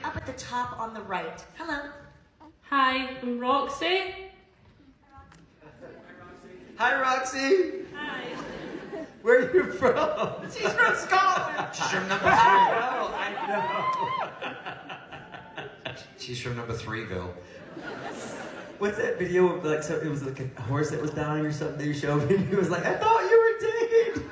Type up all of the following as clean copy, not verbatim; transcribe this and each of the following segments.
Up at the top on the right. Hello. Hi, I'm Roxy. Hi, Roxy. Hi. Where are you from? She's from Scotland. She's from number 3. I know. She's from number 3ville. What's that video of like? So it was like a horse that was dying or something. You showed me. And he was like, "I thought you were dead."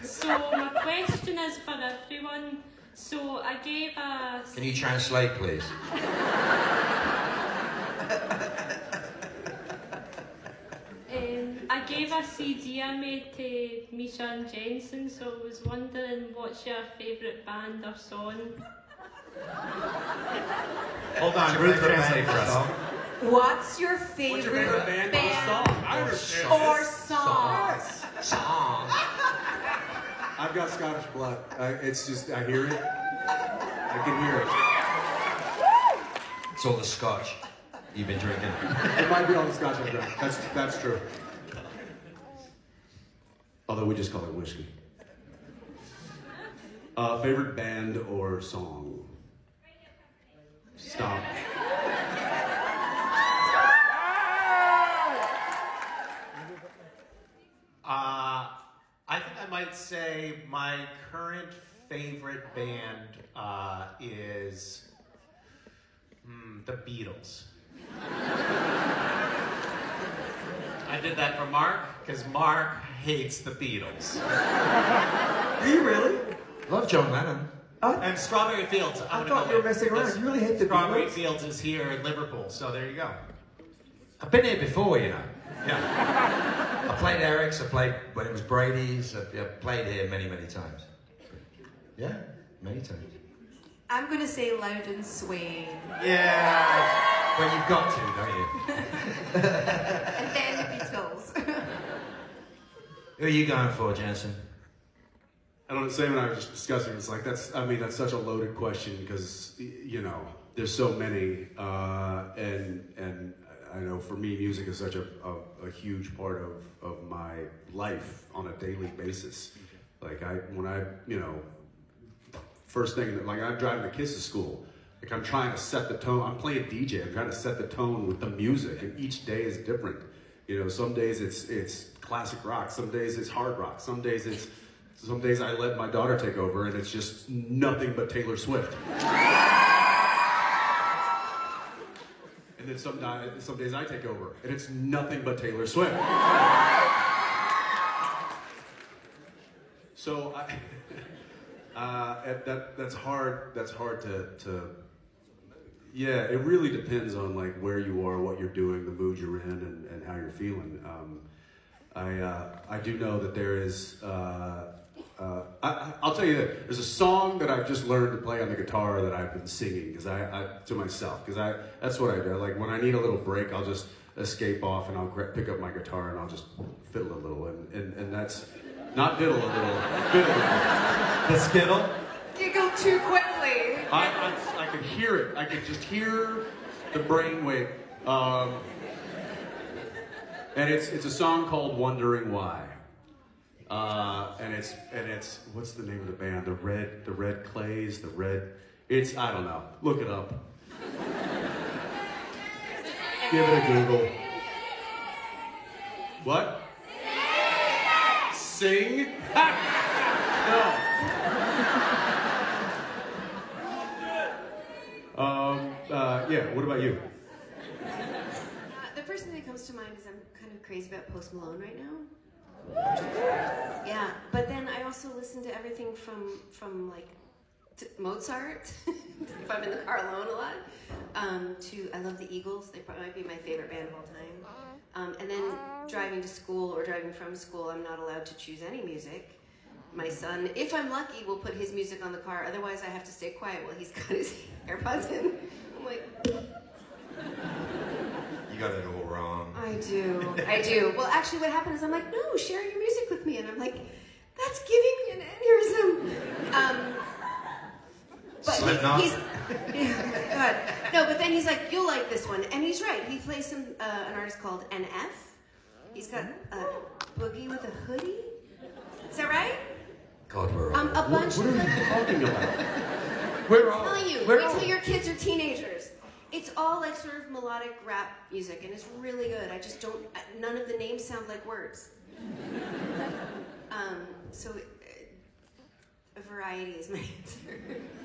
So my question is for everyone. So I gave a... Can you translate, please? I gave a CD I made to Misha and Jensen, so I was wondering what's your favourite band or song? Hold on, Really really translate for us. What's your favorite, What's your favorite band or song? I understand. or song? Song. I've got Scottish blood. It's just, I hear it. I can hear it. It's all the scotch you've been drinking. It might be all the Scotch I've drank. That's true. Although we just call it whiskey. Favorite band or song? Stop. I think I might say my current favorite band is the Beatles. I did that for Mark because Mark hates the Beatles. Do you really? Love John Lennon. And Strawberry Fields. I thought you were messing around. You really hate the Strawberry Beatles? Fields is here in Liverpool, so there you go. I've been here before, you know. Yeah. I played Eric's, I played when it was Brady's, I played here many, many times. Yeah, many times. I'm gonna say Loud and Sway. Yeah. Well, you've got to, don't you? And then the Beatles. Who are you going for, Jensen? I don't know, Sam and I were just discussing, it's like, that's such a loaded question because, you know, there's so many, and I know for me, music is such a huge part of my life on a daily basis. Like first thing, like I'm driving the kids to school, like I'm trying to set the tone, I'm playing DJ, I'm trying to set the tone with the music, and each day is different. You know, some days it's classic rock, some days it's hard rock, some days I let my daughter take over and it's just nothing but Taylor Swift. And then some days I take over and it's nothing but Taylor Swift. So that's hard to yeah, it really depends on like where you are, what you're doing, the mood you're in, and how you're feeling. I do know that there is I'll tell you that there's a song that I've just learned to play on the guitar that I've been singing because to myself because that's what I do. Like when I need a little break, I'll just escape off and I'll pick up my guitar and I'll just fiddle a little and that's not diddle a little, fiddle a little. The skittle. You go too quickly. I can hear it. I can just hear the brainwave. And it's a song called "Wondering Why." And it's what's the name of the band? The Red Clays, it's I don't know. Look it up. Give it a Google. What? Sing? No. Yeah, what about you? The first thing that comes to mind is I'm kind of crazy about Post Malone right now. Yeah, but then I also listen to everything from like Mozart, if I'm in the car alone a lot, to I love the Eagles. They probably might be my favorite band of all time. And then driving to school or driving from school, I'm not allowed to choose any music. My son, if I'm lucky, will put his music on the car. Otherwise, I have to stay quiet while he's got his AirPods in. I'm like... You got it all wrong. I do. Well, actually, what happened is I'm like, no, share your music with me. And I'm like, that's giving me an aneurysm. But he's God. No, but then he's like, you'll like this one. And he's right. He plays an artist called NF. He's got a boogie with a hoodie. Is that right? God, we're old. A bunch What of are like, you talking about? We're I'm old. telling you, We're wait till old. your kids are teenagers. It's all like sort of melodic rap music, and it's really good. I just don't. None of the names sound like words. So a variety is my answer.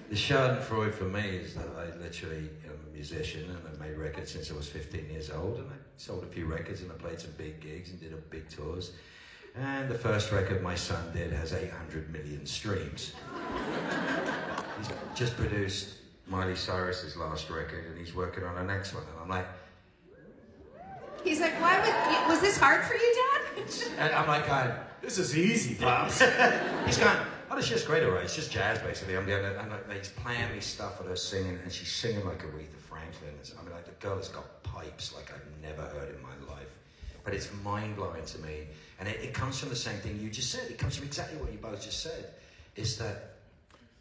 The Schadenfreude for me is that I literally am a musician and I've made records since I was 15 years old, and I sold a few records and I played some big gigs and did big tours. And the first record my son did has 800 million streams. He's just produced Miley Cyrus's last record and he's working on the next one, and I'm like, He's like, why was this hard for you, Dad? and I'm like, going, This is easy, Pops. he's going, oh, it's just great, alright. It's just jazz, basically. I'm going, and like, he's playing me stuff with her singing, and she's singing like Aretha Franklin. I mean, like, the girl has got pipes like I've never heard in my life. But it's mind-blowing to me. And it comes from the same thing you just said. It comes from exactly what you both just said. Is that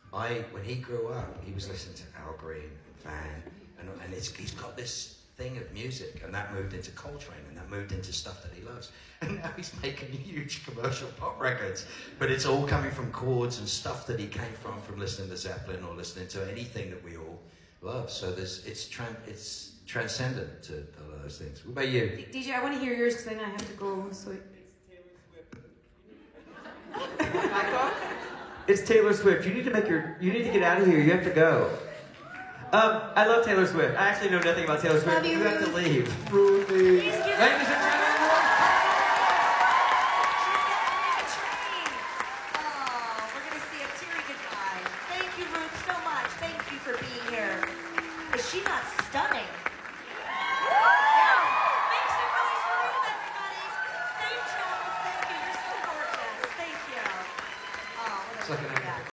when he grew up, he was listening to Al Green and Van, and he's got this thing of music, and that moved into Coltrane, and that moved into stuff that he loves. And now he's making huge commercial pop records, but it's all coming from chords and stuff that he came from listening to Zeppelin or listening to anything that we all love. So it's transcendent to a lot of those things. What about you? DJ, I want to hear yours because then I have to go. So It's Taylor Swift. You need to get out of here. You have to go. I love Taylor Swift. I actually know nothing about Taylor Swift. Love you, You have to Ruth. leave. Ruthie. Ladies and gentlemen, Oh, we're going to see a teary goodbye. Thank you, Ruth, so much. Thank you for being here. Is she not stunning? Make some noise for Ruth, everybody. Safe travels. Thank you. You're so gorgeous. Thank you. Oh, what a It's like an yeah.